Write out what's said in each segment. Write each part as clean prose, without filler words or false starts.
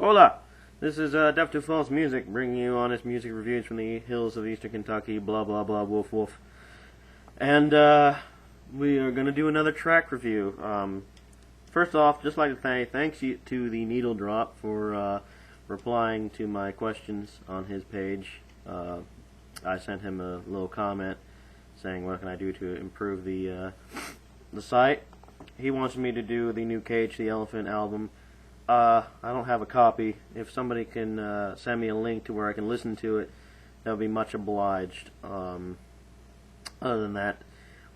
Hola! This is Deaf to False Music, bringing you honest music reviews from the hills of eastern Kentucky, blah blah blah, woof woof. And we are going to do another track review. First off, just like to say thanks to the Needle Drop for replying to my questions on his page. I sent him a little comment saying what can I do to improve the site. He wants me to do the new Cage the Elephant album. I don't have a copy. If somebody can send me a link to where I can listen to it, that would be much obliged. Other than that,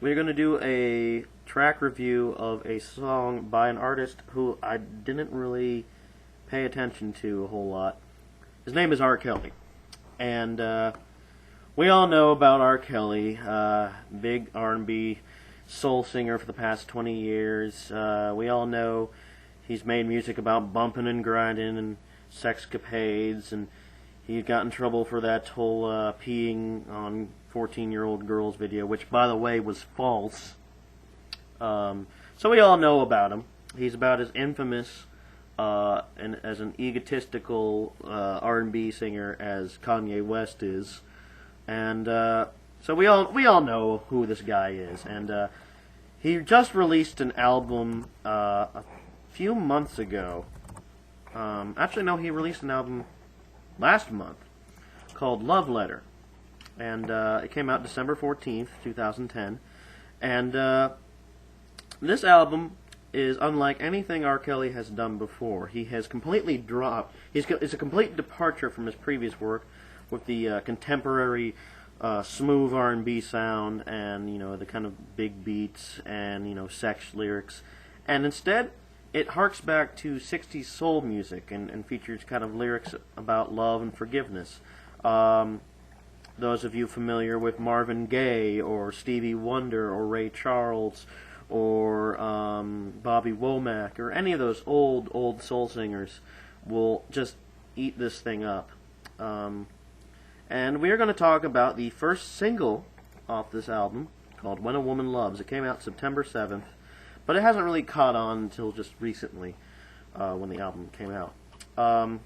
we're going to do a track review of a song by an artist who I didn't really pay attention to a whole lot. His name is R. Kelly. And we all know about R. Kelly, big R&B soul singer for the past 20 years. We all know he's made music about bumping and grinding and sexcapades, and he got in trouble for that whole peeing on 14-year-old girls video, which, by the way, was false. So we all know about him. He's about as infamous and as an egotistical R&B singer as Kanye West is, and so we all know who this guy is. And he just released an album a few months ago. Actually, no, he released an album last month called Love Letter, and it came out December 14th, 2010. And this album is unlike anything R. Kelly has done before. He has completely dropped. It's a complete departure from his previous work with the contemporary smooth R&B sound and the kind of big beats and sex lyrics, and instead it harks back to 60s soul music and features kind of lyrics about love and forgiveness. Those of you familiar with Marvin Gaye or Stevie Wonder or Ray Charles or Bobby Womack or any of those old soul singers will just eat this thing up. And we are going to talk about the first single off this album called When a Woman Loves. It came out September 7th. But it hasn't really caught on until just recently, when the album came out. I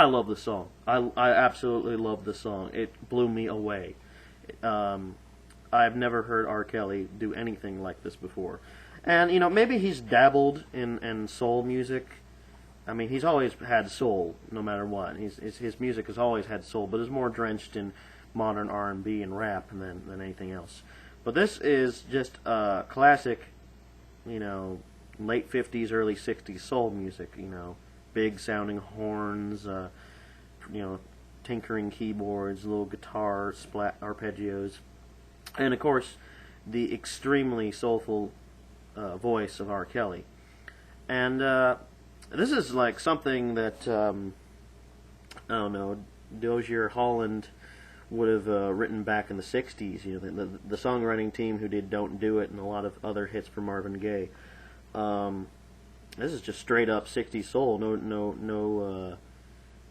love the song. I absolutely love the song. It blew me away. I've never heard R. Kelly do anything like this before. And, maybe he's dabbled in soul music. I mean, he's always had soul, no matter what. His music has always had soul, but is more drenched in modern R&B and rap than anything else. But this is just classic, late 50s, early 60s soul music, big sounding horns, tinkering keyboards, little guitar splat arpeggios, and of course the extremely soulful voice of R. Kelly. And this is like something that, I don't know, Dozier Holland would have written back in the 60s, the songwriting team who did Don't Do It and a lot of other hits for Marvin Gaye. This is just straight up 60s soul, no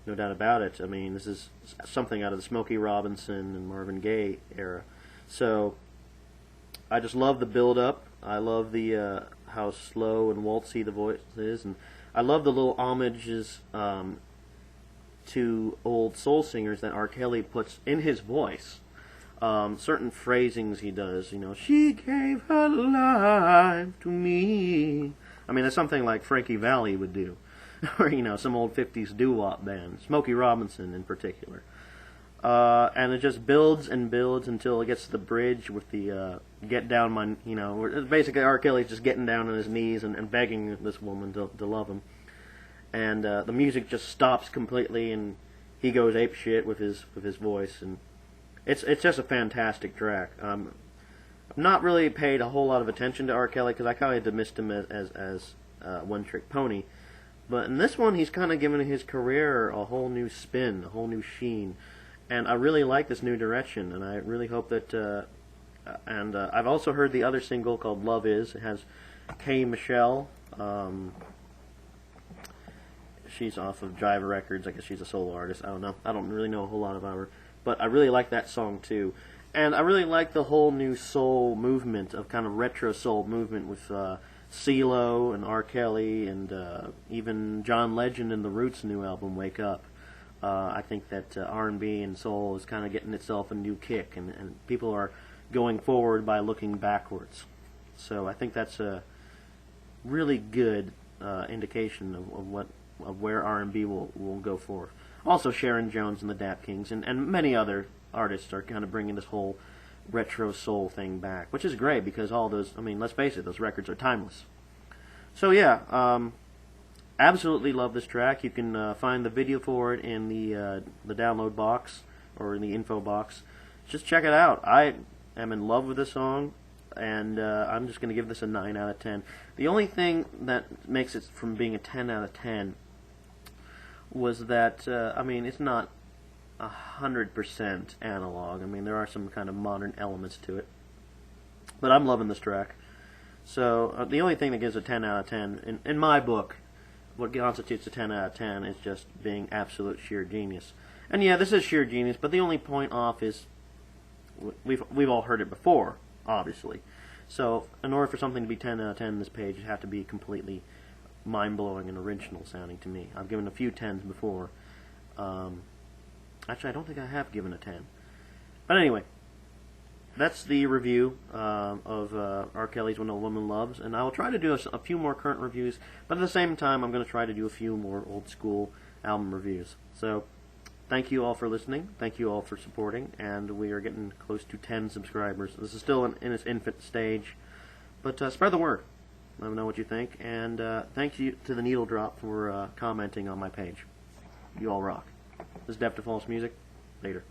doubt about it. I mean, this is something out of the Smokey Robinson and Marvin Gaye era. So I just love the build-up. I love the how slow and waltzy the voice is, and I love the little homages to old soul singers that R. Kelly puts in his voice. Certain phrasings he does, she gave her life to me. I mean, that's something like Frankie Valli would do. Or, some old 50s doo-wop band. Smokey Robinson in particular. And it just builds and builds until it gets to the bridge with the get down my, where basically R. Kelly's just getting down on his knees and begging this woman to love him. And the music just stops completely, and he goes ape shit with his voice, and it's just a fantastic track. I've not really paid a whole lot of attention to R. Kelly because I kind of dismissed him as one trick pony, but in this one he's kind of given his career a whole new spin, a whole new sheen, and I really like this new direction, and I really hope that. And I've also heard the other single called Love Is. It has K. Michelle. She's off of Driver Records. I guess she's a solo artist. I don't know. I don't really know a whole lot about her. But I really like that song, too. And I really like the whole new soul movement, of kind of retro soul movement with CeeLo and R. Kelly and even John Legend and The Roots' new album, Wake Up. I think that R&B and soul is kind of getting itself a new kick, and people are going forward by looking backwards. So I think that's a really good indication of where R&B will go forward. Also, Sharon Jones and the Dap Kings and many other artists are kind of bringing this whole retro soul thing back, which is great because all those, I mean, let's face it, those records are timeless. So yeah, absolutely love this track. You can find the video for it in the download box or in the info box. Just check it out. I am in love with this song, and I'm just going to give this a 9 out of 10. The only thing that makes it from being a 10 out of 10 was that, I mean, it's not 100% analog. I mean, there are some kind of modern elements to it. But I'm loving this track. So, the only thing that gives a 10 out of 10, in my book, what constitutes a 10 out of 10 is just being absolute sheer genius. And yeah, this is sheer genius, but the only point off is, we've all heard it before, obviously. So, in order for something to be 10 out of 10 on this page, it have to be completely mind-blowing and original sounding to me. I've given a few 10s before. Actually, I don't think I have given a 10. But anyway, that's the review of R. Kelly's When a Woman Loves, and I will try to do a few more current reviews, but at the same time, I'm going to try to do a few more old-school album reviews. So, thank you all for listening, thank you all for supporting, and we are getting close to 10 subscribers. This is still in its infant stage, but spread the word. Let me know what you think, and thank you to the Needle Drop for commenting on my page. You all rock. This is Deaf to False Music. Later.